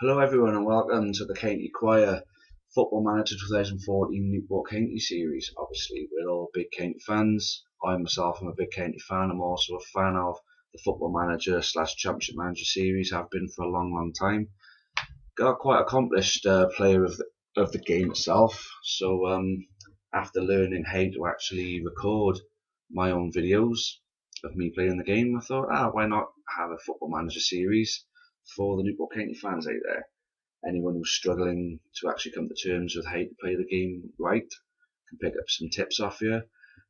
Hello everyone and welcome to the County Choir Football Manager 2014 Newport County series. Obviously we're all big county fans. I myself am a big county fan. I'm also a fan of the Football Manager / Championship Manager series. I've been for a long time. Got quite accomplished player of the game itself. So after learning how to actually record my own videos of me playing the game, I thought, why not have a Football Manager series for the Newport County fans out there. Anyone who's struggling to actually come to terms with how to play the game right can pick up some tips off here.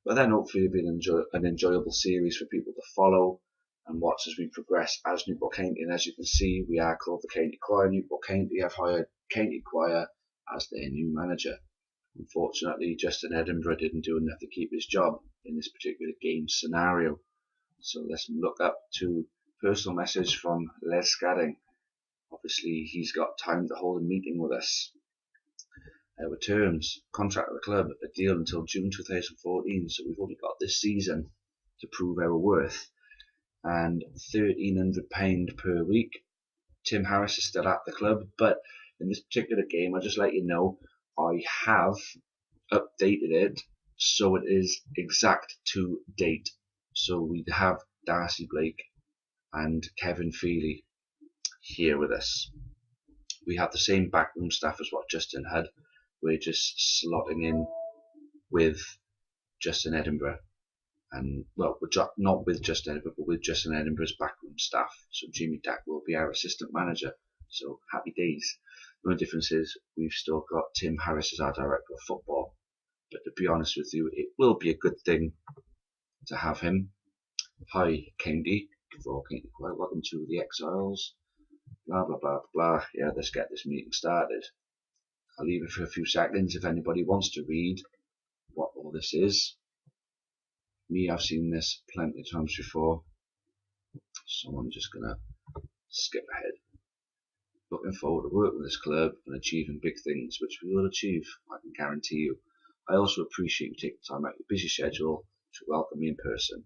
But then hopefully it'll be an enjoyable series for people to follow and watch as we progress as Newport County. And as you can see, we are called the County Choir. Newport County have hired County Choir as their new manager. Unfortunately, Justin Edinburgh didn't do enough to keep his job in this particular game scenario. So let's look up to personal message from Les Scadding. Obviously, he's got time to hold a meeting with us. Our terms, contract with the club, a deal until June 2014, so we've only got this season to prove our worth. And £1,300 per week. Tim Harris is still at the club, but in this particular game, I'll just let you know, I have updated it so it is exact to date. So we have Darcy Blake and Kevin Feely here with us. We have the same backroom staff as what Justin had. We're just slotting in with Justin Edinburgh, and well, we're not with Justin Edinburgh, but with Justin Edinburgh's backroom staff. So Jimmy Dack will be our assistant manager. So happy days. The only difference is we've still got Tim Harris as our director of football. But to be honest with you, it will be a good thing to have him. Hi, County. Welcome to the Exiles. Blah blah blah blah. Yeah, let's get this meeting started. I'll leave it for a few seconds if anybody wants to read what all this is. Me, I've seen this plenty of times before, so I'm just gonna skip ahead. Looking forward to working with this club and achieving big things, which we will achieve, I can guarantee you. I also appreciate you taking time out of your busy schedule to welcome me in person.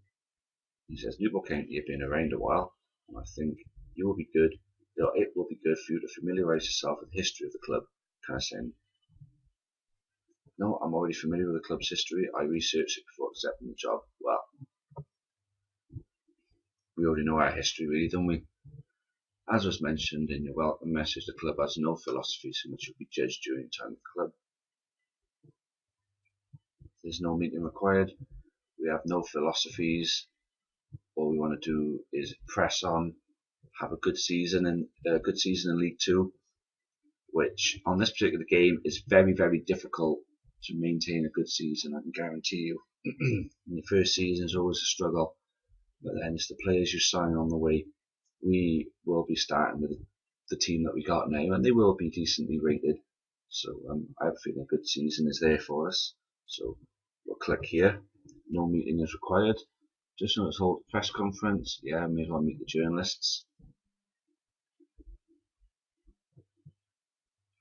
He says, Newport County have been around a while, and I think you will be good. It will be good for you to familiarise yourself with the history of the club. Kind of saying, no, I'm already familiar with the club's history. I researched it before accepting the job. Well, we already know our history, really, don't we? As was mentioned in your welcome message, the club has no philosophies in which you'll be judged during time with the club. There's no meeting required. We have no philosophies. All we want to do is press on, have a good season in League Two, which on this particular game is very difficult to maintain a good season. I can guarantee you. In the first season is always a struggle, but then it's the players you sign on the way. We will be starting with the team that we got now, and they will be decently rated. So I have a feeling a good season is there for us. So we'll click here. No meeting is required. Just want to hold a press conference. Yeah, may as well meet the journalists.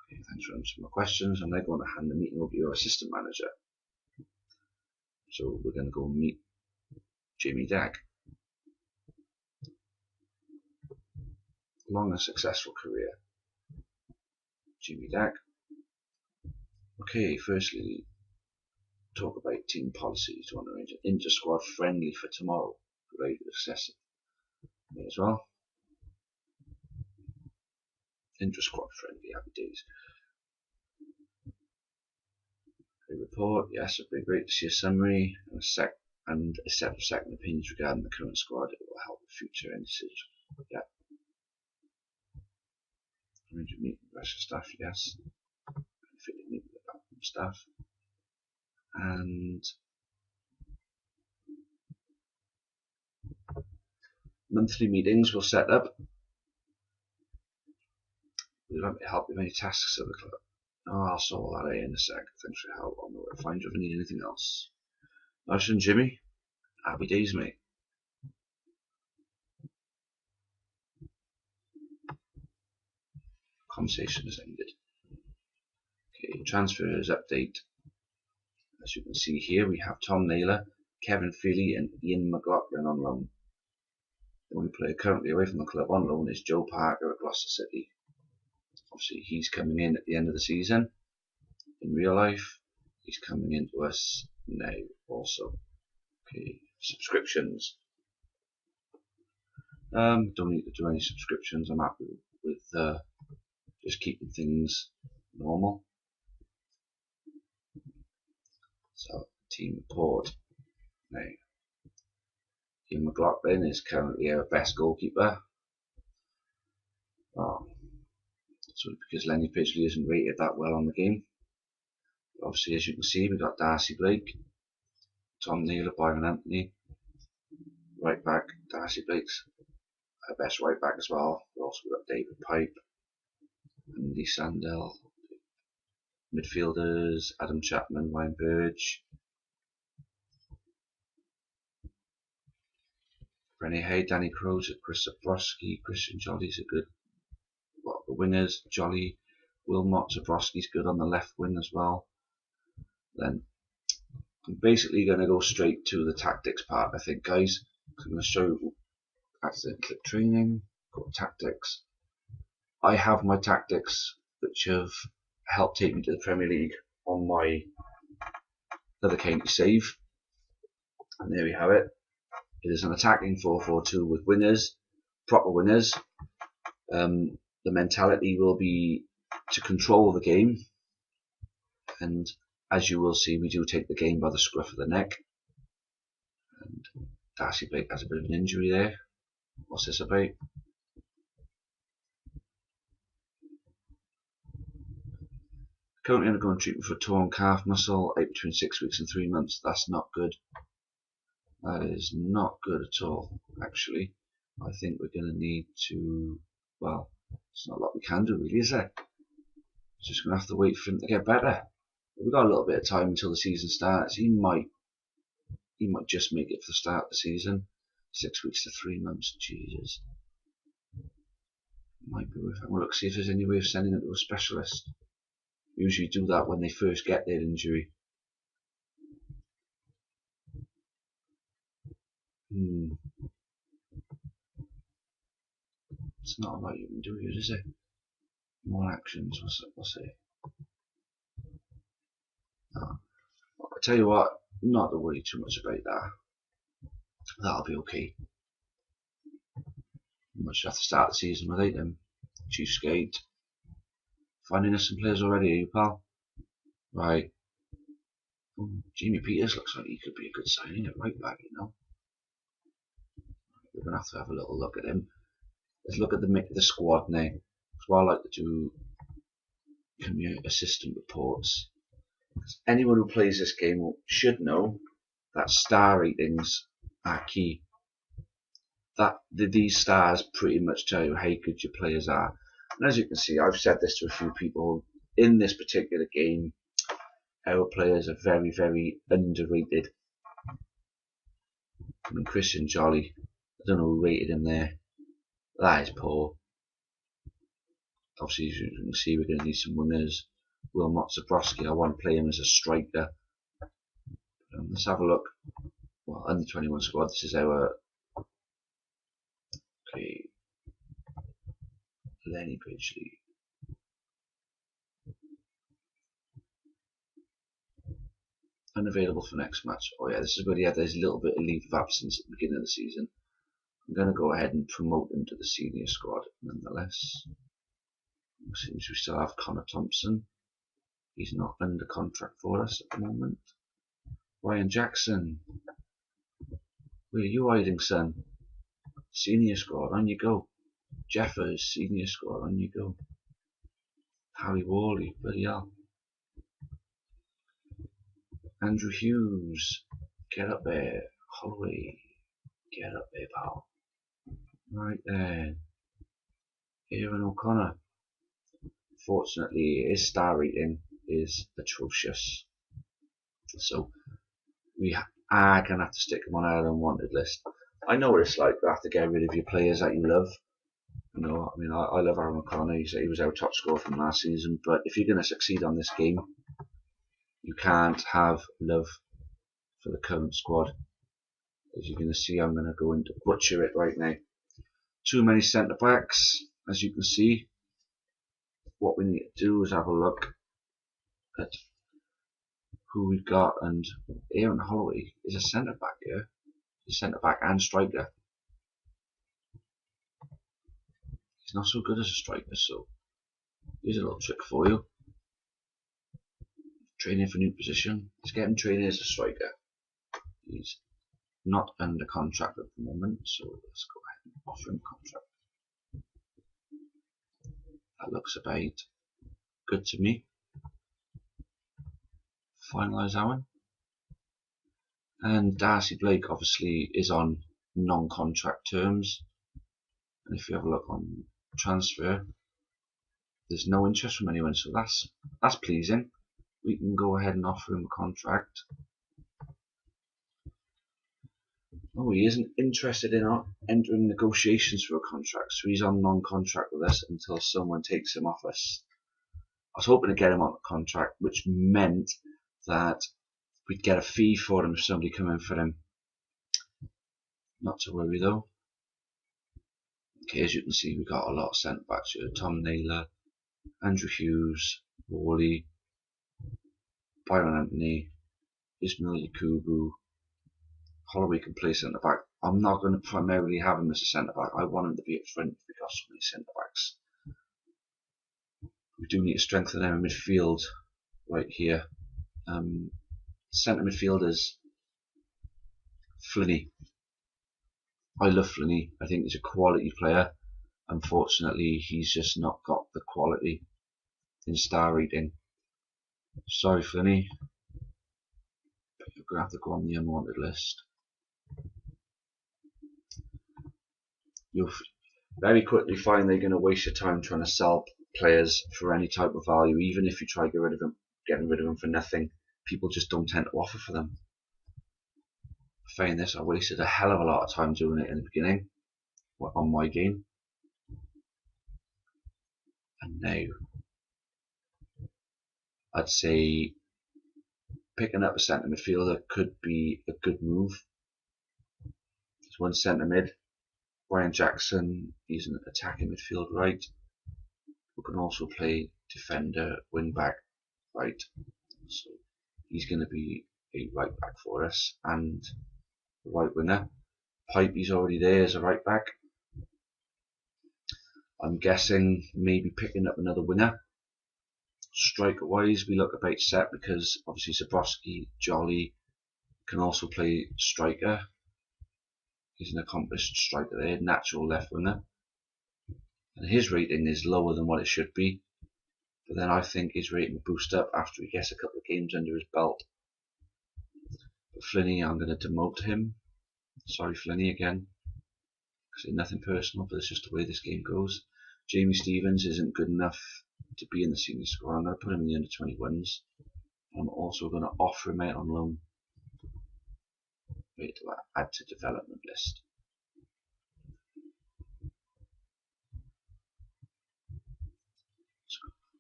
Okay, thanks for answering my questions. I'm now going to hand the meeting over to your assistant manager. So we're going to go meet Jimmy Dack. Long and successful career. Jimmy Dack. Okay, firstly, talk about team policies. Want to arrange an inter-squad friendly for tomorrow. Ready to assess it. May as well. Inter-squad friendly, happy days. A report, yes, it'd be great to see a summary and a set of second opinions regarding the current squad. It will help with future decisions. Yeah. Arrange a meeting with the rest of staff, yes. Meet with the backroom staff. And monthly meetings we'll set up. We'd like to help with any tasks of the club. Oh, I'll sort that out in a sec. Thanks for your help. I'll know where to find you if I need anything else. Nice and Jimmy. Happy days, mate. Conversation has ended. Okay, transfers update. As you can see here, we have Tom Naylor, Kevin Feely, and Ian McLaughlin on loan. The only player currently away from the club on loan is Joe Parker at Gloucester City. Obviously, he's coming in at the end of the season. In real life, he's coming into us now also. Okay, subscriptions. Don't need to do any subscriptions. I'm happy with just keeping things normal. So, team report. Now, Ian McLaughlin is currently our best goalkeeper. Oh, so because Lenny Pidgley isn't rated that well on the game. Obviously, as you can see, we've got Darcy Blake, Tom Neal, Byron Anthony, right back. Darcy Blake's our best right back as well. We've also got David Pipe, Andy Sandell. Midfielders: Adam Chapman, Ryan Burge, Rennie Hay, Danny Crozier, Chris Zabrowski, Christian Jolly's a good. Well, the wingers: Jolly, Wilmot, Zabrowski's good on the left wing as well. Then I'm basically going to go straight to the tactics part, I think, guys. I'm going to show you. After click training, go to tactics. I have my tactics which have helped take me to the Premier League on my Leather County save, and there we have it. It is an attacking 4-4-2 with wingers, proper wingers. The mentality will be to control the game, and as you will see, we do take the game by the scruff of the neck. And Darcy Blake has a bit of an injury there. What's this about? Currently undergoing treatment for torn calf muscle, out between 6 weeks and 3 months. That's not good. That is not good at all, actually. I think we're going to need to, well, there's not a lot we can do really, is there? Just going to have to wait for him to get better. We've got a little bit of time until the season starts. He might just make it for the start of the season. 6 weeks to 3 months, Jesus. Might be worth having a look, see if there's any way of sending him to a specialist. Usually do that when they first get their injury. It's not a lot you can do here, is it? More actions, what's it? No. I'll tell you what, not to worry too much about that. That'll be okay. Much have to start the season without him. Cheapskate. Finding us some players already, are you, pal? Right. Jamie Peters looks like he could be a good signing at right back, you know. We're going to have a little look at him. Let's look at the squad now. That's why I like to do community assistant reports. Because anyone who plays this game should know that star ratings are key. These stars pretty much tell you how good your players are. And as you can see, I've said this to a few people, in this particular game, our players are very, very underrated. I mean, Christian Jolly, I don't know who rated him there. That is poor. Obviously, as you can see, we're going to need some wingers. Wilmot, Zabrowski, I want to play him as a striker. Let's have a look. Well, under 21 squad, this is our Lenny Pidgley. Unavailable for next match. Oh yeah, this is where he had his little bit of leave of absence at the beginning of the season. I'm going to go ahead and promote him to the senior squad nonetheless. Seems we still have Connor Thompson. He's not under contract for us at the moment. Ryan Jackson. Where are you hiding, son? Senior squad, on you go. Jeffers, senior squad, on you go. Harry Worley, bloody hell. Andrew Hughes, get up there. Holloway, get up there, pal. Right there. Aaron O'Connor. Fortunately, his star rating is atrocious. So, we are going to have to stick him on our unwanted list. I know what it's like to have to get rid of your players that you love. You know, I mean, I love Aaron O'Connor. He was our top scorer from last season. But if you're going to succeed on this game, you can't have love for the current squad. As you're going to see, I'm going to go into butcher it right now. Too many centre backs, as you can see. what we need to do is have a look at who we've got, and Aaron Holloway is a centre back here. He's centre back and striker. He's not so good as a striker, so here's a little trick for you. Training for new position. Let's get him training as a striker. He's not under contract at the moment, so let's go ahead and offer him a contract. That looks about good to me. Finalise that one. And Darcy Blake obviously is on non-contract terms, and if you have a look on transfer, there's no interest from anyone, so that's pleasing. We can go ahead and offer him a contract. Oh, he isn't interested in entering negotiations for a contract, so he's on non-contract with us until someone takes him off us. I was hoping to get him on the contract, which meant that we'd get a fee for him if somebody come in for him. Not to worry though. Okay, as you can see, we got a lot of centre backs here. Tom Naylor, Andrew Hughes, Worley, Byron Anthony, Ismail Yakubu. Holloway can play centre back. I'm not going to primarily have him as a centre back. I want him to be up front. We've got so many centre backs. We do need to strengthen our midfield right here. Centre midfielders, Flinney. I love Flinney. I think he's a quality player. Unfortunately, he's just not got the quality in star rating. Sorry, Flinney. You're going to have to go on the unwanted list. You'll very quickly find they're going to waste your time trying to sell players for any type of value, even if you try to getting rid of them for nothing. People just don't tend to offer for them. I find this, I wasted a hell of a lot of time doing it in the beginning on my game. And now, I'd say picking up a centre midfielder could be a good move. There's one centre mid, Brian Jackson. He's an attacking midfield right. We can also play defender, wing back right. So he's going to be a right back for us, and the right winger. Pipey's already there as a right back. I'm guessing maybe picking up another winger. Striker wise, we look about set because obviously Zabrowski, Jolly can also play striker. He's an accomplished striker there, natural left winger. And his rating is lower than what it should be. But then I think his rating will boost up after he gets a couple of games under his belt. But Flinney, I'm going to demote him. Sorry, Flinney again. Say nothing personal, but it's just the way this game goes. Jamie Stevens isn't good enough to be in the senior squad. I'm going to put him in the under 21s. I'm also going to offer him out on loan. Wait to add to development list.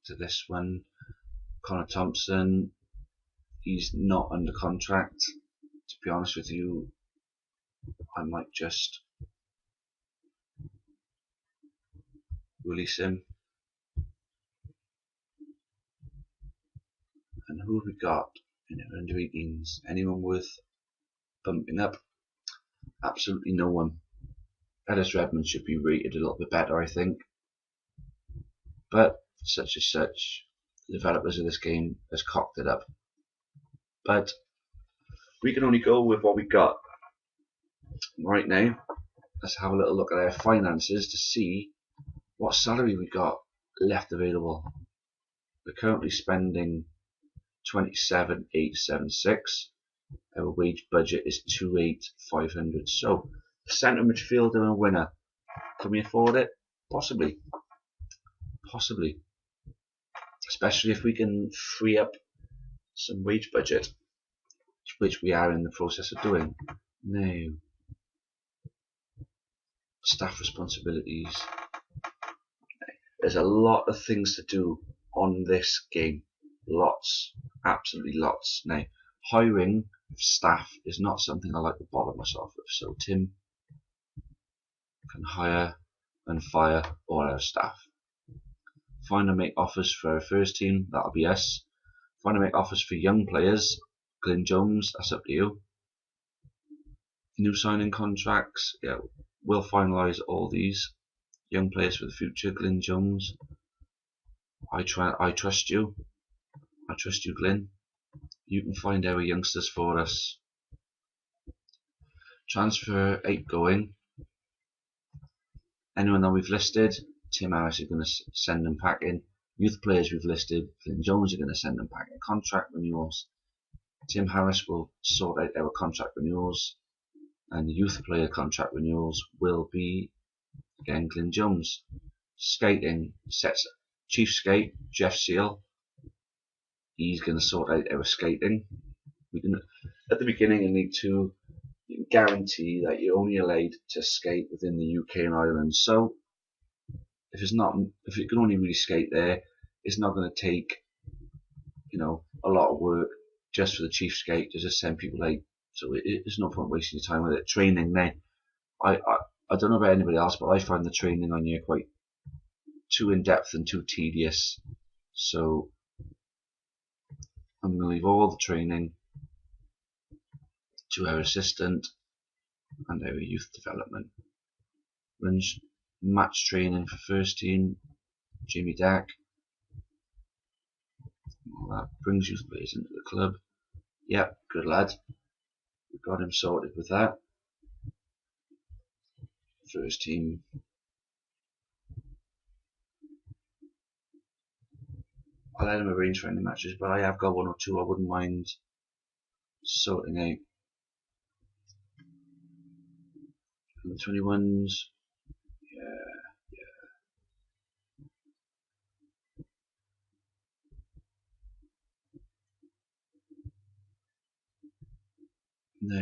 To this one, Connor Thompson. He's not under contract. To be honest with you, I might just release him. And who have we got in our under 18s? Anyone worth bumping up? Absolutely no one. Ellis Redmond should be rated a little bit better, I think. But such as such, the developers of this game has cocked it up. But we can only go with what we got right now. Let's have a little look at our finances to see what salary we got left available. We're currently spending 27,876. Our wage budget is 28,500. So, a centre midfielder and a winner. Can we afford it? Possibly. Possibly. Especially if we can free up some wage budget, which we are in the process of doing. Now, staff responsibilities. There's a lot of things to do on this game. Lots. Absolutely lots. Now, hiring staff is not something I like to bother myself with. So Tim can hire and fire all our staff. Find and make offers for our first team, that'll be us. Find and make offers for young players, Glyn Jones, that's up to you. New signing contracts, yeah, we'll finalise all these. Young players for the future, Glyn Jones. I trust you. I trust you, Glyn. You can find our youngsters for us. Transfer 8 going. Anyone that we've listed, Tim Harris is going to send them packing. Youth players we've listed, Glyn Jones are going to send them packing. Contract renewals, Tim Harris will sort out our contract renewals, and the youth player contract renewals will be, again, Glyn Jones. Skating, sets Chief Skate, Jeff Seal. He's going to sort out our skating. We can, at the beginning in League 2, you can guarantee that you're only allowed to skate within the UK and Ireland. So if you can only really skate there, it's not going to take, a lot of work just for the chief skate to just send people out. So there's no point wasting your time with it. Training now, I don't know about anybody else, but I find the training on here quite too in depth and too tedious. So I'm going to leave all the training to our assistant and our youth development. Runs match training for first team, Jimmy Dack. All that brings youth players into the club. Yep, good lad. We got him sorted with that. First team. I'll let him arrange for any matches, but I have got one or two I wouldn't mind sorting out. And the 21s, now,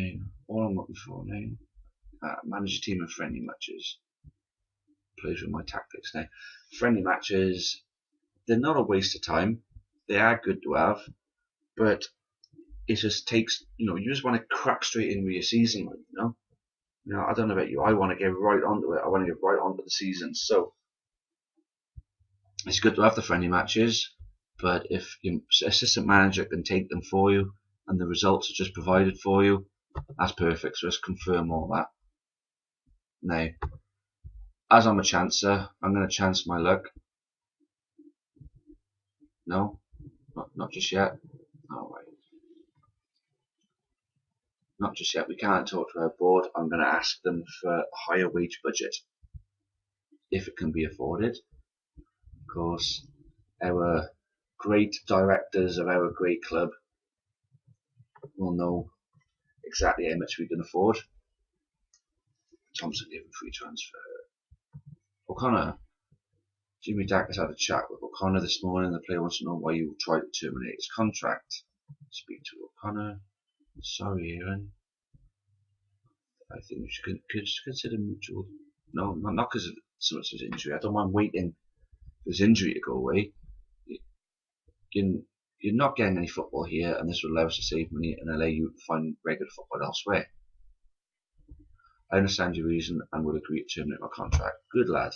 all I'm looking for now, manage a team of friendly matches. Plays with my tactics now. Friendly matches, they're not a waste of time. They are good to have, but it just takes, you just want to crack straight in with your season, I don't know about you, I want to get right onto it. I want to get right onto the season. So it's good to have the friendly matches, but if your assistant manager can take them for you and the results are just provided for you, that's perfect. So let's confirm all that. Now, as I'm a chancer, I'm going to chance my luck. No, not just yet. Oh, wait. Not just yet. We can't talk to our board. I'm going to ask them for a higher wage budget, if it can be afforded. Of course, our great directors of our great club will know exactly how much we can afford. Thompson given free transfer. O'Connor. Jimmy Dack has had a chat with O'Connor this morning. The player wants to know why you tried to terminate his contract. Speak to O'Connor. Sorry, Aaron. I think we should consider mutual. No, not because of so much of his injury. I don't mind waiting for his injury to go away. You're not getting any football here, and this will allow us to save money and allow you to find regular football elsewhere. I understand your reason and will agree to terminate my contract. Good lad.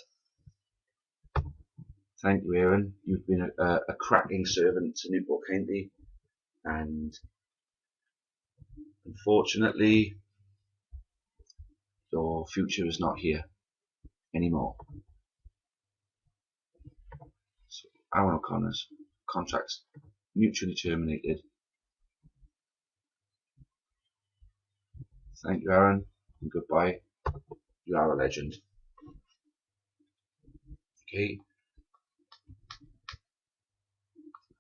Thank you, Aaron. You've been a cracking servant to Newport County, and unfortunately, your future is not here anymore. So, Aaron O'Connor's contract's mutually terminated. Thank you, Aaron, and goodbye. You are a legend. Okay.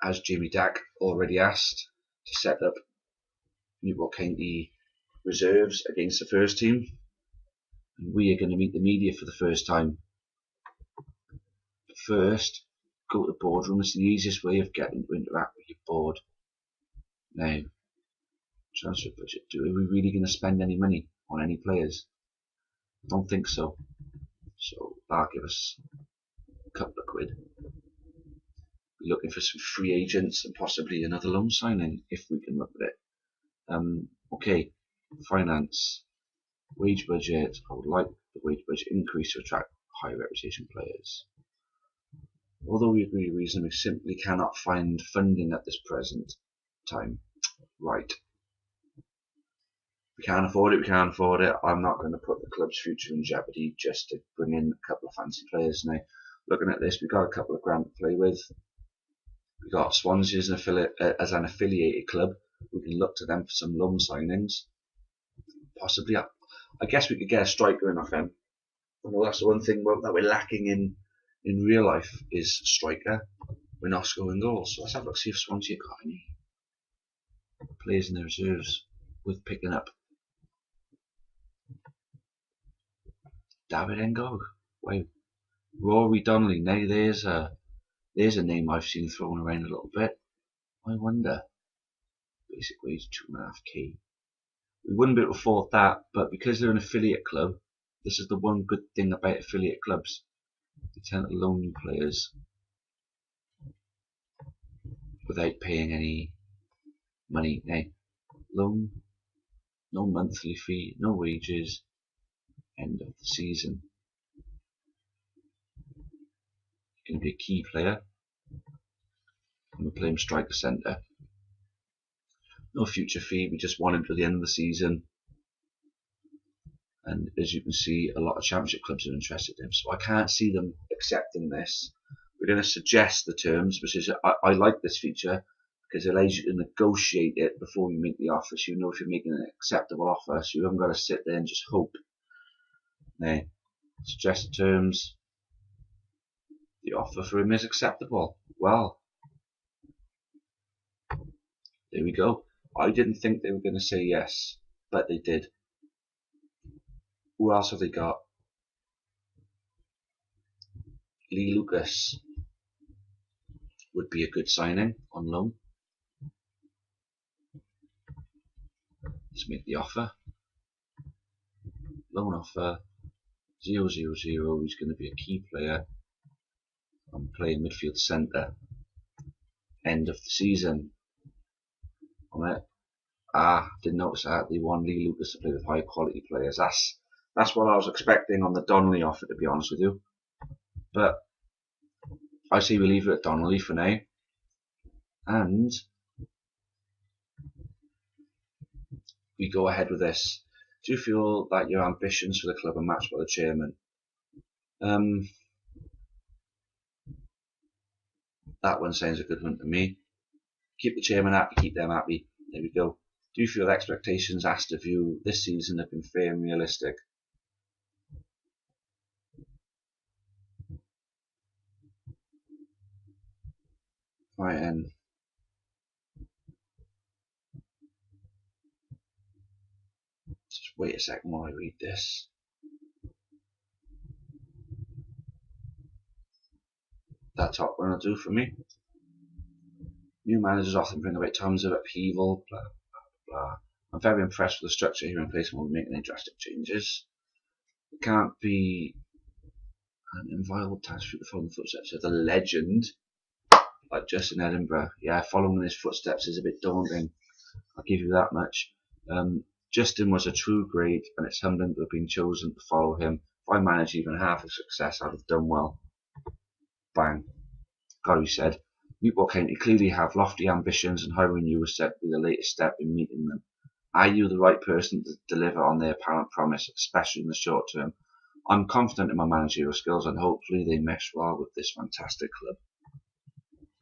As Jamie Dack already asked, to set up Newport County reserves against the first team, and we are going to meet the media for the first time. But first, go to the boardroom. It's the easiest way of getting to interact with your board. Now, transfer budget. Are we really going to spend any money on any players? I don't think so. So that'll give us a couple of quid. We're looking for some free agents and possibly another loan signing if we can look at it. Okay, finance, wage budget. I would like the wage budget increase to attract high reputation players. Although we agree reason, we simply cannot find funding at this present time. Right. We can't afford it, we can't afford it. I'm not going to put the club's future in jeopardy just to bring in a couple of fancy players. Now, looking at this, we've got a couple of grand to play with. We've got Swansea as an affiliated club. We can look to them for some loan signings. Possibly, I guess we could get a striker in off them. Well, that's the one thing that we're lacking in real life is striker. We're not scoring goals. So let's have a look, see if Swansea got any players in the reserves with picking up. David Ngog. Wow. Rory Donnelly. Now there's a name I've seen thrown around a little bit. I wonder. Basic wage 2.5k. We wouldn't be able to afford that, but because they're an affiliate club, this is the one good thing about affiliate clubs. They tend to loan you players without paying any money. Now, loan, no monthly fee, no wages, end of the season. You're going to be a key player, and we play him striker centre. No future fee, we just want him to the end of the season. And as you can see, a lot of championship clubs are interested in him, so I can't see them accepting this. We're going to suggest the terms, which is I like this feature because it allows you to negotiate it before you make the offer, so you know if you're making an acceptable offer, so you haven't got to sit there and just hope. Now, suggest the terms. The offer for him is acceptable. Well, there we go. I didn't think they were going to say yes, but they did. Who else have they got? Lee Lucas would be a good signing on loan. Let's make the offer. Loan offer 000. He's going to be a key player. I'm playing midfield centre. End of the season. On it. Didn't notice that they want Lee Lucas to play with high quality players. That's what I was expecting on the Donnelly offer, to be honest with you. But I say we leave it at Donnelly for now. And we go ahead with this. Do you feel that your ambitions for the club are matched by the chairman? That one sounds a good one to me. Keep the chairman happy, keep them happy. There we go. Do you feel the expectations asked of you this season have been fair and realistic? Right, and just wait a second while I read this. That top one will do for me. New managers often bring about times of upheaval, blah, blah, blah. I'm very impressed with the structure here in place and won't be making any drastic changes. It can't be an inviolable task through the following footsteps of the legend, like Justin Edinburgh. Yeah, following his footsteps is a bit daunting. I'll give you that much. Justin was a true great, and it's humbling to have been chosen to follow him. If I manage even half of success, I'd have done well. Bang. Gotti said. Newport County clearly have lofty ambitions, and hiring you was set to be the latest step in meeting them. Are you the right person to deliver on their apparent promise, especially in the short term? I'm confident in my managerial skills, and hopefully they mesh well with this fantastic club.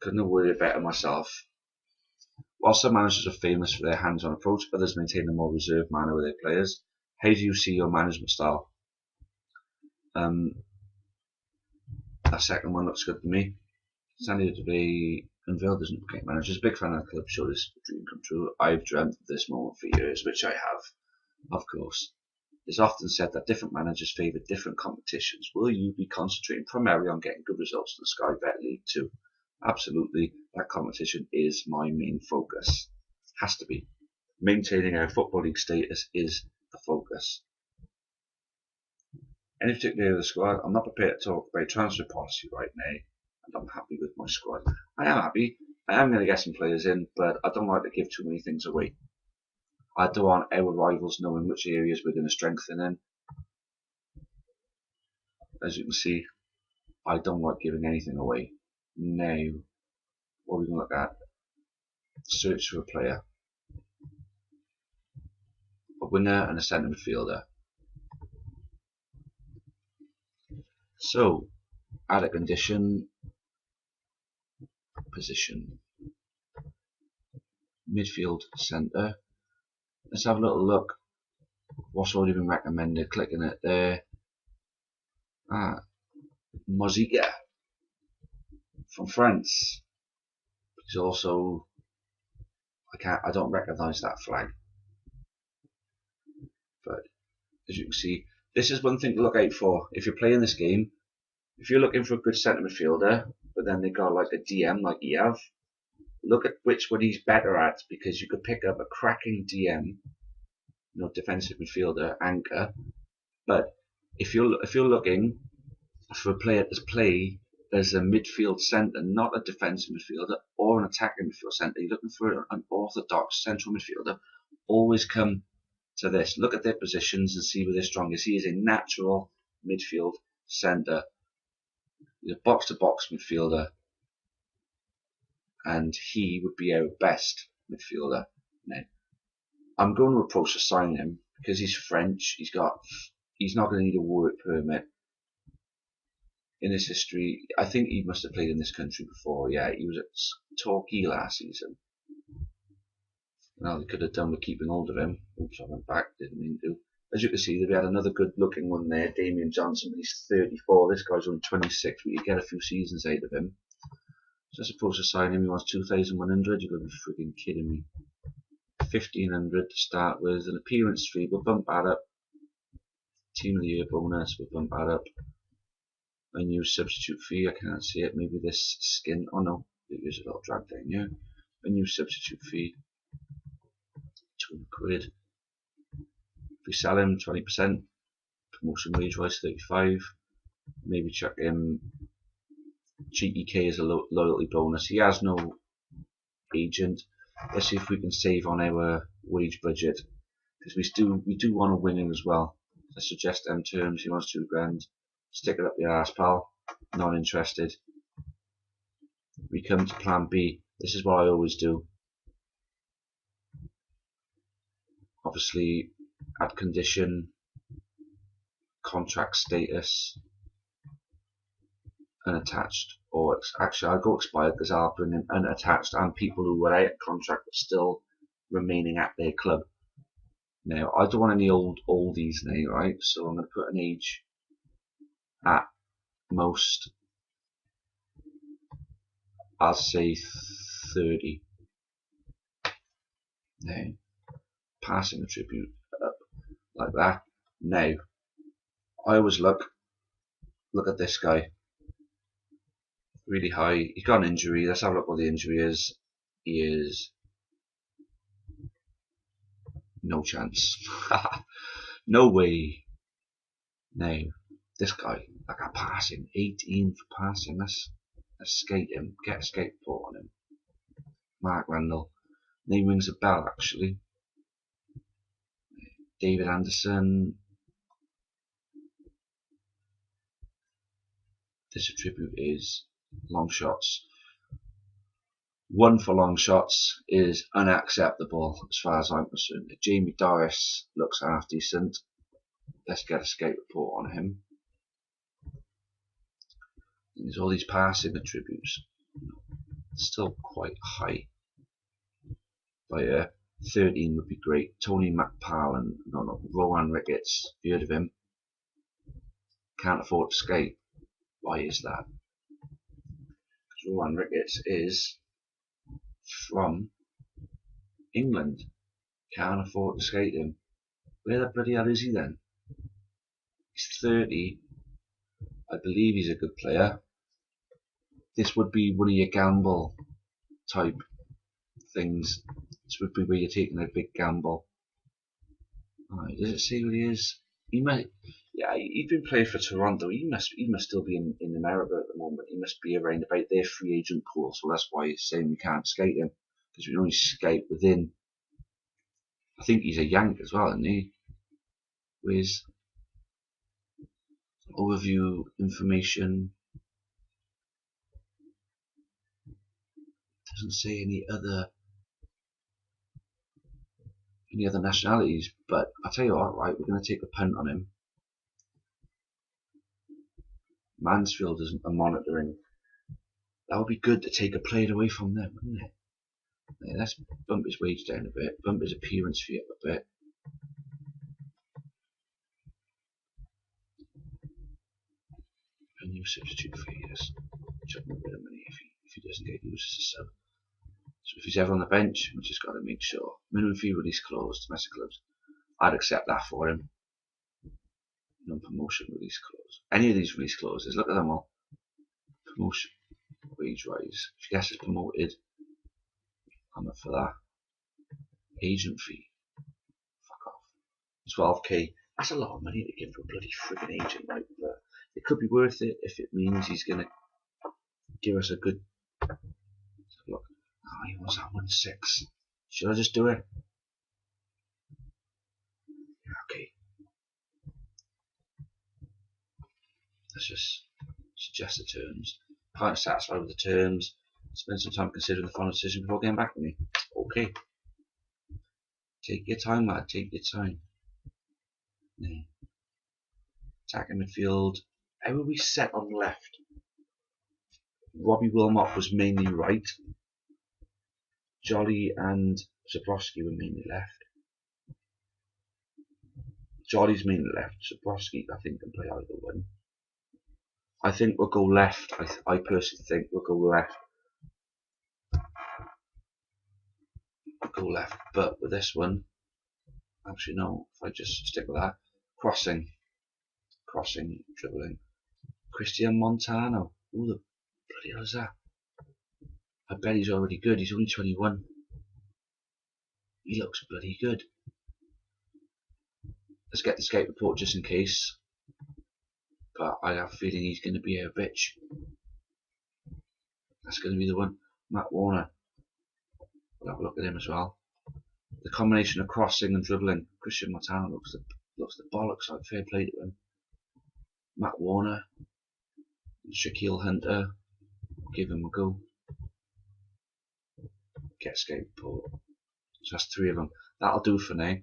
Couldn't have worded better myself. While some managers are famous for their hands-on approach, others maintain a more reserved manner with their players. How do you see your management style? That second one looks good to me. Sandy to be unveiled as Newport County manager. Big fan of the club, sure this dream come true. I've dreamt of this moment for years, which I have, of course. It's often said that different managers favour different competitions. Will you be concentrating primarily on getting good results in the Sky Bet League 2? Absolutely, that competition is my main focus. Has to be. Maintaining our Football League status is the focus. Any particular area of the squad? I'm not prepared to talk about transfer policy right now, and I'm happy with my squad. I am happy. I am going to get some players in, but I don't like to give too many things away. I don't want our rivals knowing which areas we're going to strengthen in. As you can see, I don't like giving anything away. Now, what are we going to look at? Search for a player. A winger and a centre midfielder. So, add a condition, position, midfield, centre. Let's have a little look. What's already been recommended? Clicking it there. Mozica from France. He's also, I don't recognise that flag. But as you can see, this is one thing to look out for if you're playing this game. If you're looking for a good centre midfielder, but then they got like a DM like you have, look at which one he's better at, because you could pick up a cracking DM, defensive midfielder, anchor. But if you're looking for a player to play as a midfield centre, not a defensive midfielder or an attacking midfield centre, you're looking for an orthodox central midfielder, always come to this. Look at their positions and see where they're strongest. He is a natural midfield centre. He's a box-to-box midfielder, and he would be our best midfielder. Now, I'm going to approach to sign him because he's French. He's not going to need a work permit. In his history, I think he must have played in this country before. Yeah, he was at Torquay last season. Now they could have done with keeping hold of him. Oops, I went back, didn't mean to. As you can see, we had another good looking one there, Damien Johnson, but he's 34. This guy's only 26. We could get a few seasons out of him. So I suppose to sign him, he wants 2,100. You've got to be freaking kidding me. 1,500 to start with, an appearance fee. We'll bump that up. Team of the Year bonus. We'll bump that up. A new substitute fee. I can't see it. Maybe this skin. Oh no, it is a little drag down here. A new substitute fee. 200 quid. If we sell him, 20%. Promotion wage wise, 35. Maybe chuck him cheeky K as a loyalty bonus. He has no agent. Let's see if we can save on our wage budget, because we do want a winger as well. I suggest them terms. He wants 2 grand. Stick it up your arse, pal. Not interested. We come to plan B. This is what I always do. Obviously, add condition, contract status, unattached, or actually I'll go expired because I'll bring in unattached and people who were out of contract but still remaining at their club. Now, I don't want any oldies now, right? So I'm going to put an age at most, I'll say 30. Now, passing attribute up like that. Now, I always look at this guy. Really high. He's got an injury. Let's have a look what the injury is. He is no chance. No way. Now, this guy, like a passing, 18 for passing. Let's skate him. Get a skate report on him. Mark Randall. Name rings a bell, actually. David Anderson. This attribute is long shots. 1 for long shots is unacceptable as far as I'm concerned. Jamie Doris looks half decent. Let's get a skate report on him. And there's all these passing attributes. Still quite high. But 13 would be great. Tony McParlin, no, Rowan Ricketts. Have you heard of him? Can't afford to skate. Why is that? Because Rowan Ricketts is from England. Can't afford to skate him. Where the bloody hell is he then? He's 30. I believe he's a good player. This would be one of your gamble type things. This would be where you're taking a big gamble. Alright, does it say who he is? He might. Yeah, he's been playing for Toronto. He must still be in America at the moment. He must be around about their free agent pool. So that's why he's saying we can't skate him, because we can only skate within. I think he's a Yank as well, isn't he? With overview information. Doesn't say any other nationalities, but I'll tell you what, right, we're going to take a punt on him. Mansfield are monitoring. That would be good to take a player away from them, wouldn't it? Yeah, let's bump his wage down a bit, bump his appearance fee up a bit. A new substitute fee, yes. Chuck him a bit of money if he doesn't get used as a sub. So if he's ever on the bench, we just got to make sure. Minimum fee release clause, domestic clubs. I'd accept that for him. Non-promotion release clause. Any of these release clauses, look at them all. Promotion, wage rise. If he gets promoted, I'm up for that. Agent fee. Fuck off. 12k. That's a lot of money to give to a bloody friggin' agent, right? But it could be worth it if it means he's going to give us a good look. Oh, he wants that 1.6. Should I just do it? Okay. Let's just suggest the terms. If I'm satisfied with the terms, spend some time considering the final decision before getting back to me. Okay. Take your time, lad. Take your time. Yeah. Attacking midfield. How were we set on left? Robbie Wilmot was mainly right. Jolly and Zabrowski were mainly left. Jolly's mainly left. Zabrowski, I think, can play either one. I think we'll go left. I personally think we'll go left. We'll go left, but with this one, actually no, if I just stick with that. Crossing, dribbling. Christian Montano. Who the bloody hell is that? I bet he's already good. He's only 21. He looks bloody good. Let's get the scout report just in case. But I have a feeling he's going to be a bitch. That's going to be the one. Matt Warner. We'll have a look at him as well. The combination of crossing and dribbling. Christian Montano looks the bollocks like. Fair play to him. Matt Warner. Shaquille Hunter. Give him a go. Get scout report. So that's 3 of them. That'll do for now.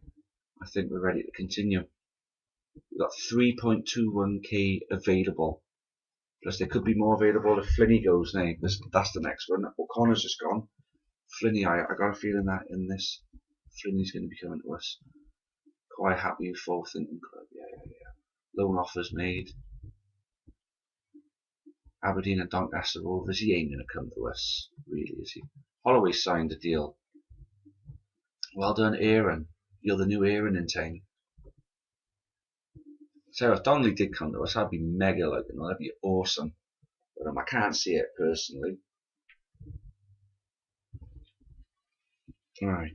I think we're ready to continue. We've got 3.21k available. Plus there could be more available if Flinney goes now. That's the next one. O'Connor's just gone. Flinney, I got a feeling that in this, Flinney's going to be coming to us. Quite happy with 4th thinking club. Yeah. Loan offers made. Aberdeen and Doncaster Rovers. He ain't going to come to us, really, is he? Holloway signed a deal. Well done, Aaron. You're the new Aaron in town. So if Donnelly did come to us, I'd be mega like, that'd be awesome. But I can't see it personally. Right.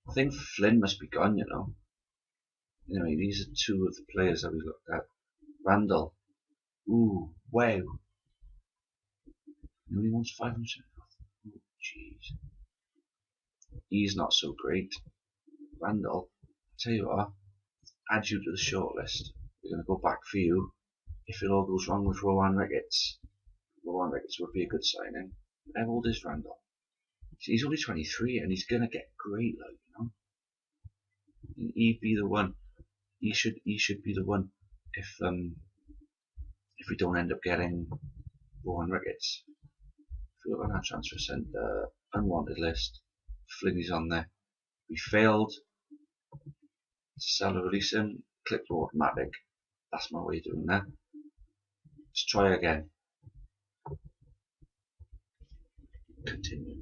I think Flynn must be gone, you know. Anyway, these are 2 of the players that we looked at. Randall. Ooh, wow. He only wants 500. Oh, jeez. He's not so great. Randall, I'll tell you what, add you to the shortlist. We're going to go back for you if it all goes wrong with Rowan Ricketts. Rowan Ricketts would be a good signing. How old is Randall? He's only 23 and he's going to get great, like, you know. He'd be the one. He should be the one if we don't end up getting Rowan Ricketts. If we look on our transfer centre unwanted list, Flinney's on there. We failed to sell or release him. Click to automatic. That's my way of doing that. Let's try again. Continue.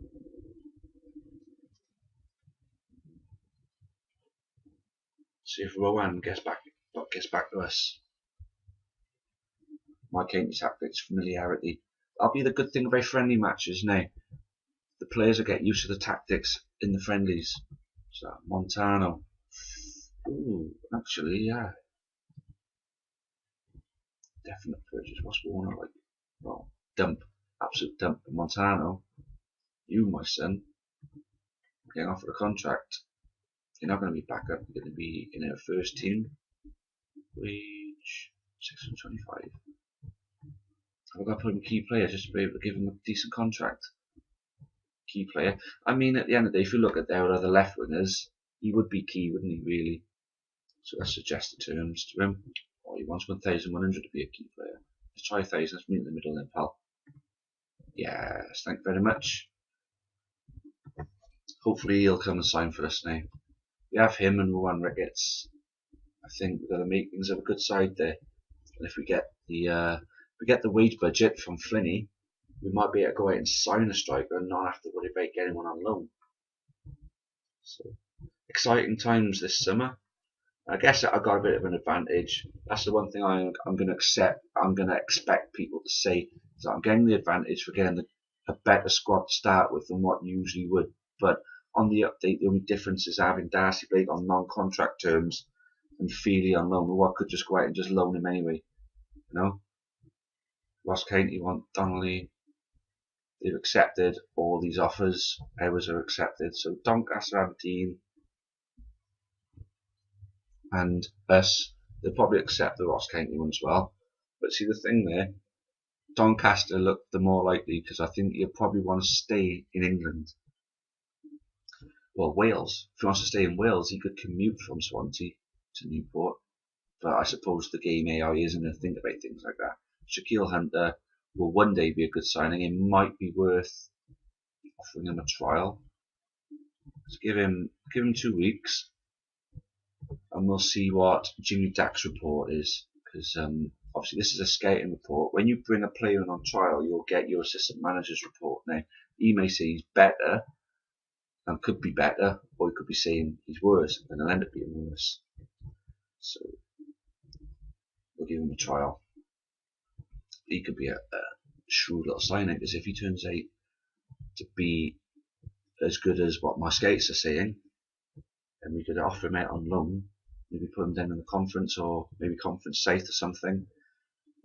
See if Rowan gets back to us. My county tactics, familiarity. That'll be the good thing about friendly matches now. The players will get used to the tactics in the friendlies. So Montano. Ooh, actually, yeah. Definite purchase. What's Warner like? Well, dump. Absolute dump. Montano. You, my son. Getting offered a contract. You're not going to be back up. You're going to be in our first team. Wage 625. I've got to put him key player just to be able to give him a decent contract. Key player. I mean, at the end of the day, if you look at their other left wingers, he would be key, wouldn't he, really? So let's suggest the terms to him. Oh, he wants 1,100 to be a key player. Let's try 1,000. Let's meet in the middle then, pal. Yes, thank you very much. Hopefully he'll come and sign for us now. We have him and Rowan Ricketts. I think we've got the makings of a good side there. And if we get the wage budget from Flinney, we might be able to go out and sign a striker and not have to worry about getting one on loan. So exciting times this summer. I guess I got a bit of an advantage. That's the one thing I'm going to accept. I'm going to expect people to say that I'm getting the advantage for getting a better squad to start with than what you usually would. But on the update, the only difference is having Darcy Blake on non-contract terms and Feely on loan, or I could just go out and just loan him anyway. You know, Ross County want Donnelly. They've accepted all these offers. Ours are accepted. So Doncaster, Aberdeen, and us, they'll probably accept the Ross County one as well. But see the thing there, Doncaster looked the more likely because I think he'll probably want to stay in England. Well, Wales. If he wants to stay in Wales, he could commute from Swansea to Newport. But I suppose the game AI isn't going to think about things like that. Shaquille Hunter will one day be a good signing. It might be worth offering him a trial. So give him 2 weeks, and we'll see what Jimmy Dack's report is. Because obviously this is a scouting report. When you bring a player in on trial, you'll get your assistant manager's report. Now he may say he's better and could be better, or he could be saying he's worse, and he'll end up being worse. So we'll give him a trial. He could be a shrewd little signing, because if he turns out to be as good as what my scouts are saying, then we could offer him out on loan, maybe put him down in the conference, or maybe Conference South or something,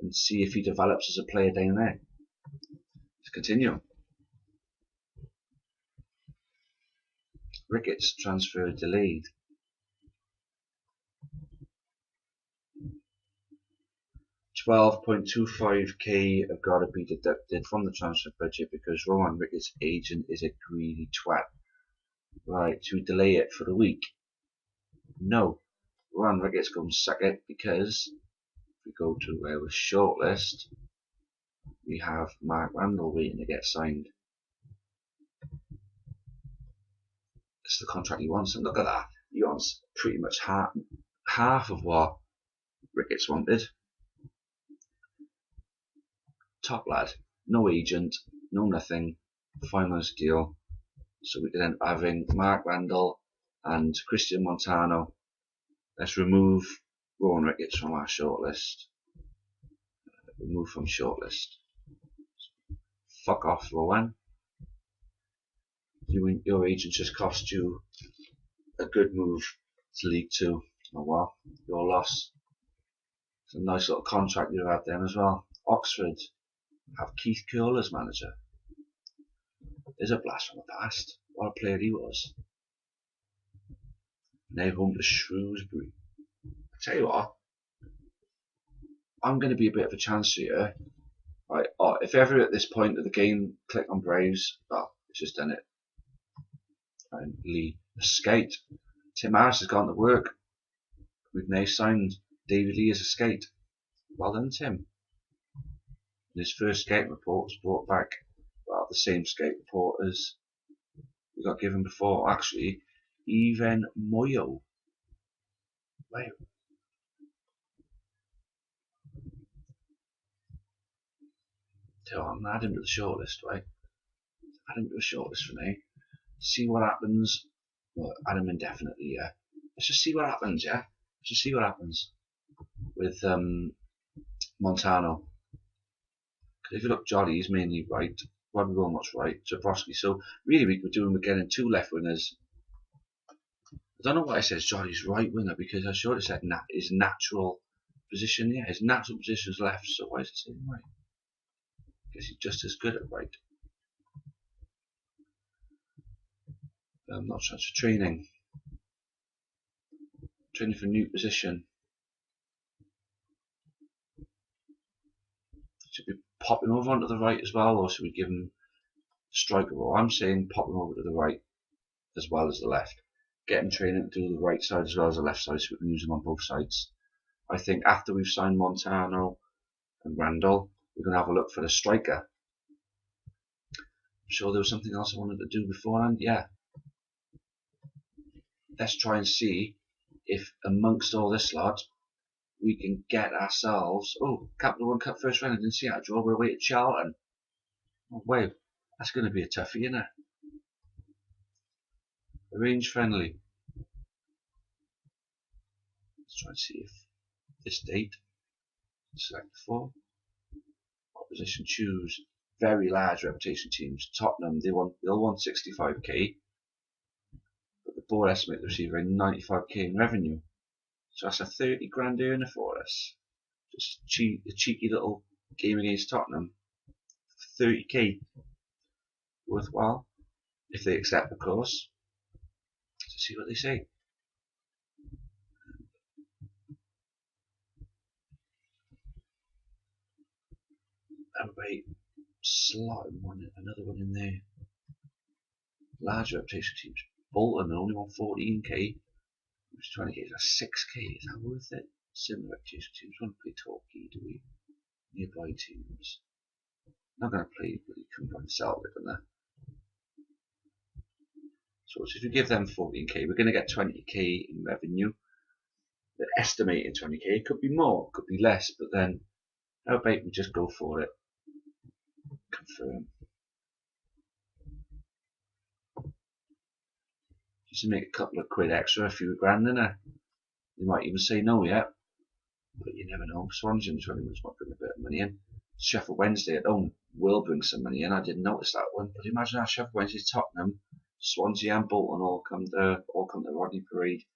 and see if he develops as a player down there. Let's continue. Ricketts transfer delayed. £12.25k have got to be deducted from the transfer budget because Rowan Ricketts' agent is a greedy twat. Right, should we delay it for a week? No. Rowan Ricketts go and suck it, because if we go to our shortlist, we have Mark Randall waiting to get signed. It's the contract he wants, and look at that. He wants pretty much half of what Ricketts wanted. Top lad, no agent, no nothing, finalist deal. So we could end up having Mark Randall and Christian Montano. Let's remove Rowan Ricketts from our shortlist. Remove from shortlist. Fuck off, Rowan. Your agent just cost you a good move to League Two. Oh well, your loss. It's a nice little contract you had then as well. Oxford have Keith Curle as manager. There's a blast from the past. What a player he was. Now home to Shrewsbury. I tell you what, I'm going to be a bit of a chance here. Right, if ever at this point of the game, click on browse. Oh, it's just done it. And Lee, a skate. Tim Harris has gone to work. We've now signed David Lee as a skate. Well done, Tim. And his first skate report was brought back. Well, the same skate report as we got given before. Actually, even Moyo. Wow. So I'm gonna add him to the shortlist, right? Add him to the shortlist for now. See what happens. Well, add him indefinitely, yeah. Let's just see what happens, yeah? Let's just see what happens with Montano. Because if you look, Jolly, he's mainly right. Robbie Wilmot's right. Zabrowski. So really, we're getting 2 left wingers. I don't know why it says Jolly's right winger, because I sure it said his natural position. Yeah, his natural position is left. So why is it saying right? I guess he's just as good at right. Not transfer training. Training for new position. Should be pop him over onto the right as well, or should we give him striker role? I'm saying pop him over to the right as well as the left. Get him training to do the right side as well as the left side, so we can use him on both sides. I think after we've signed Montano and Randall, we're going to have a look for the striker. I'm sure there was something else I wanted to do beforehand. Yeah. Let's try and see if amongst all this lot we can get ourselves. Oh, Capital One Cup first round. I didn't see that draw. We're away at Charlton. Oh, wow. That's going to be a toughie, isn't it? Arrange friendly. Let's try and see if this date. Select 4. Opposition choose. Very large reputation teams. Tottenham, they'll want 65k, but the board estimate to receive around 95k in revenue. So that's a 30 grand earner for us. Just a cheeky little game against Tottenham. 30k. Worthwhile. If they accept, of course. Let's see what they say. Everybody slotting another one in there. Large reputation teams. Bolton only want 14k. Which 20k, that's 6k. Is that worth it? Similar reputation teams. We want to play Torquay, do we? Nearby teams. Not going to play bloody Combined Celtic on that. So if we give them 14k, we're going to get 20k in revenue. They're estimating 20k. It could be more, it could be less, but then how about we just go for it? Confirm. Just to make a couple of quid extra, a few grand in it. You might even say no yet, but you never know. Swansea in 20 minutes might bring a bit of money in. Sheffield Wednesday at home will bring some money in. I didn't notice that one, but imagine how Sheffield Wednesday, Tottenham, Swansea and Bolton all come to Rodney Parade.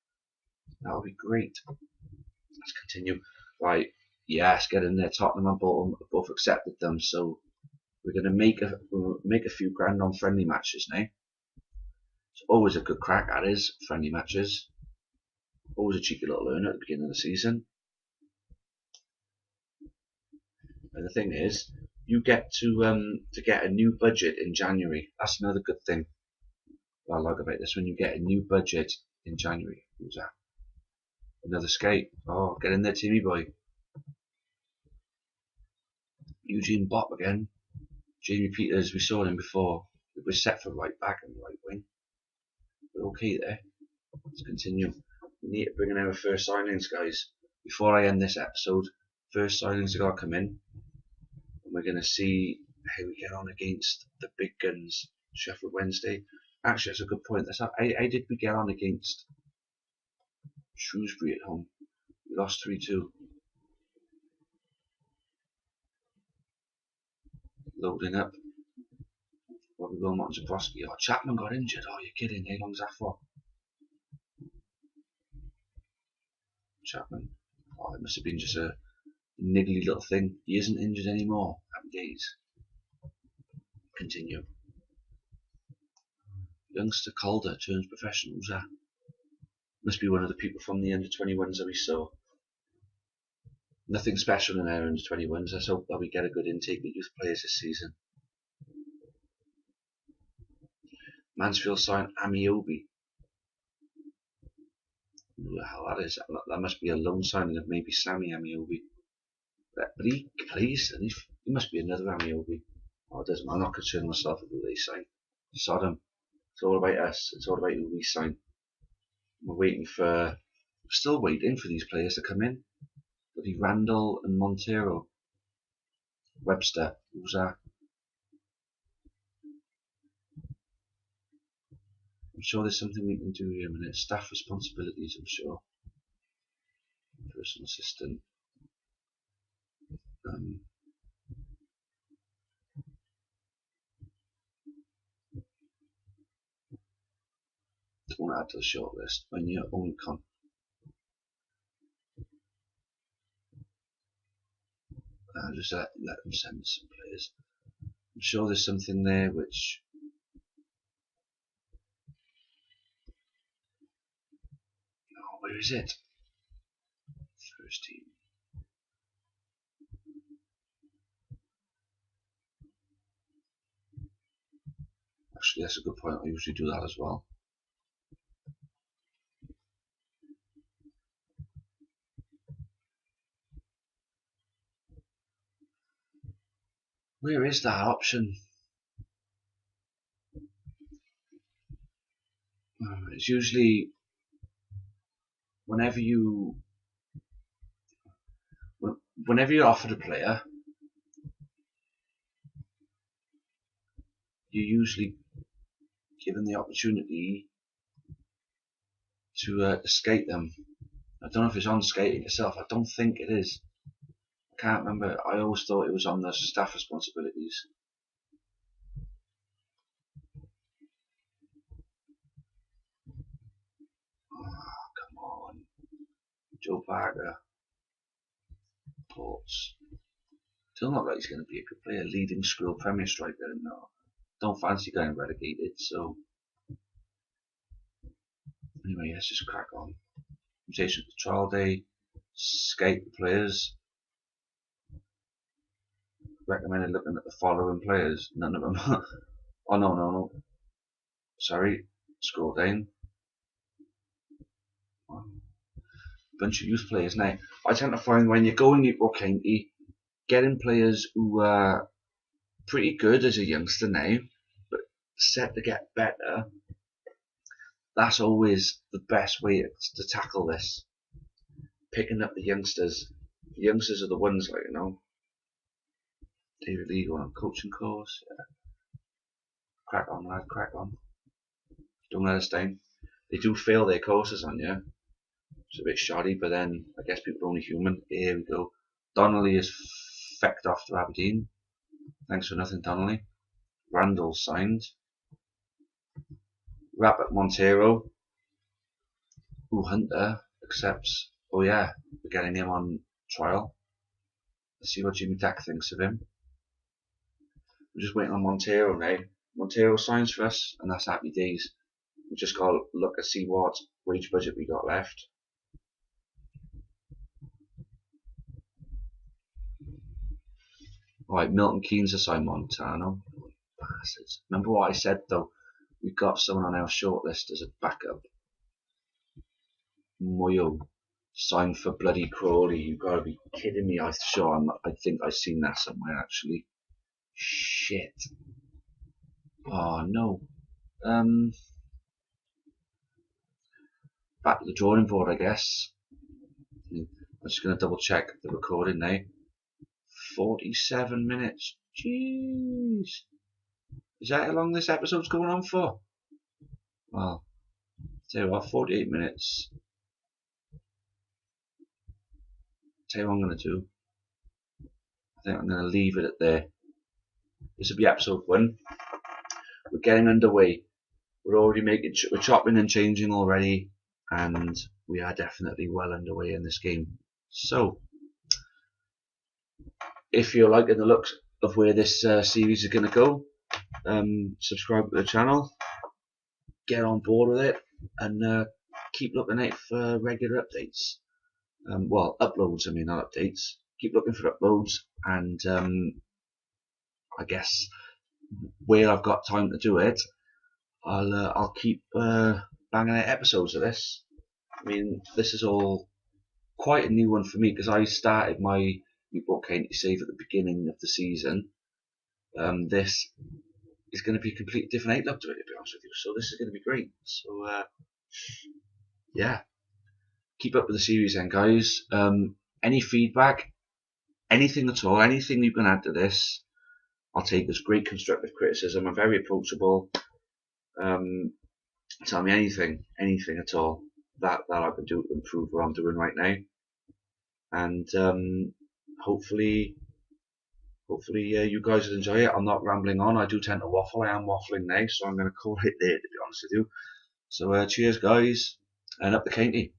That would be great. Let's continue. Right, yes, get in there. Tottenham and Bolton both accepted them, so we're going to make a few grand on friendly matches now. It's always a good crack, that is, friendly matches. Always a cheeky little earner at the beginning of the season. And the thing is, you get to get a new budget in January. That's another good thing I like about this. When you get a new budget in January. Who's that? Another skate. Oh, get in there, Timmy boy. Eugene Bopp again. Jamie Peters, we saw him before. We're set for right back and right wing. We're okay there. Let's continue. We need to bring in our first signings, guys. Before I end this episode, first signings are going to come in. And we're going to see how we get on against the big guns, Sheffield Wednesday. Actually, that's a good point. How did we get on against Shrewsbury at home? We lost 3-2. Loading up. Robbie Wilmot and Zabrowski. Oh, Chapman got injured. Oh, you're kidding. How long's that for? Chapman. Oh, it must have been just a niggly little thing. He isn't injured anymore. Happy days. Continue. Youngster Calder turns professional. Who's that? Must be one of the people from the under-21s that we saw. Nothing special in our under-21s. Let's hope that we get a good intake of youth players this season. Mansfield signed Amiobi. Who the hell that is? That must be a loan signing of maybe Sammy Amiobi. But he plays, and he must be another Amiobi. Oh, it doesn't. I'm not concerning myself with who they sign. Sodom. It's all about us. It's all about who we sign. We're still waiting for these players to come in. Bloody Randall and Montero. Webster. Who's that? I'm sure there's something we can do here in a minute. Staff responsibilities, I'm sure. Personal assistant. Don't add to the shortlist when you're own con. Just let them send some players. I'm sure there's something there which. Oh, where is it? First team. actually, that's a good point. I usually do that as well. Where is that option? It's usually whenever you're offered a player, you're usually given the opportunity to skate them. I don't know if it's on skating itself. I don't think it is. I can't remember. I always thought it was on the staff responsibilities. Oh, come on. Joe Parker. Ports. Still not like he's going to be a good player. Leading school Premier striker. No. Don't fancy getting relegated, so anyway, let's just crack on. Invitation to the trial day. Skate the players. Recommended looking at the following players. None of them. Oh no. Sorry. Scroll down. Bunch of youth players. Now, I tend to find when you're going Newport County, getting players who are pretty good as a youngster now, but set to get better, that's always the best way to tackle this. Picking up the youngsters. The youngsters are the ones, like, David Lee going on a coaching course. Yeah. Crack on, lad, crack on. Don't let us down. They do fail their courses on you. It's a bit shoddy, but then I guess people are only human. Here we go. Donnelly is fecked off to Aberdeen. Thanks for nothing, Donnelly. Randall signed. Rabbit Montero. Ooh, Hunter accepts. Oh yeah, we're getting him on trial. Let's see what Jimmy Dack thinks of him. We're just waiting on Montero now. Montero signs for us, and that's happy days. We just got to look and see what wage budget we got left. Right, Milton Keynes assigned Montano. Bastards. Remember what I said though? We've got someone on our shortlist as a backup. Moyo signed for bloody Crawley. You've got to be kidding me. I think I've seen that somewhere actually. Shit. Oh no. Back to the drawing board, I guess. I'm just going to double check the recording now. 47 minutes. Jeez. Is that how long this episode's going on for? Well, tell you what, 48 minutes. Tell you what I'm going to do. I think I'm going to leave it at there. This will be episode 1. We're getting underway. We're already we're chopping and changing already, and we are definitely well underway in this game. So, if you're liking the looks of where this series is going to go, subscribe to the channel, get on board with it, and keep looking out for regular updates. Well, uploads, I mean, not updates. Keep looking for uploads, and I guess where I've got time to do it, I'll keep banging out episodes of this. I mean, this is all quite a new one for me because I started my Newport County save at the beginning of the season. This is going to be a completely different outlook to it, to be honest with you. So this is going to be great. So yeah, keep up with the series then, guys. Any feedback, anything at all, anything you can add to this, I'll take as great constructive criticism. I'm very approachable. Tell me anything at all that I can do to improve what I'm doing right now, and hopefully you guys will enjoy it. I'm not rambling on. I do tend to waffle. I am waffling now, so I'm going to call it there, to be honest with you. So cheers, guys, and up the county.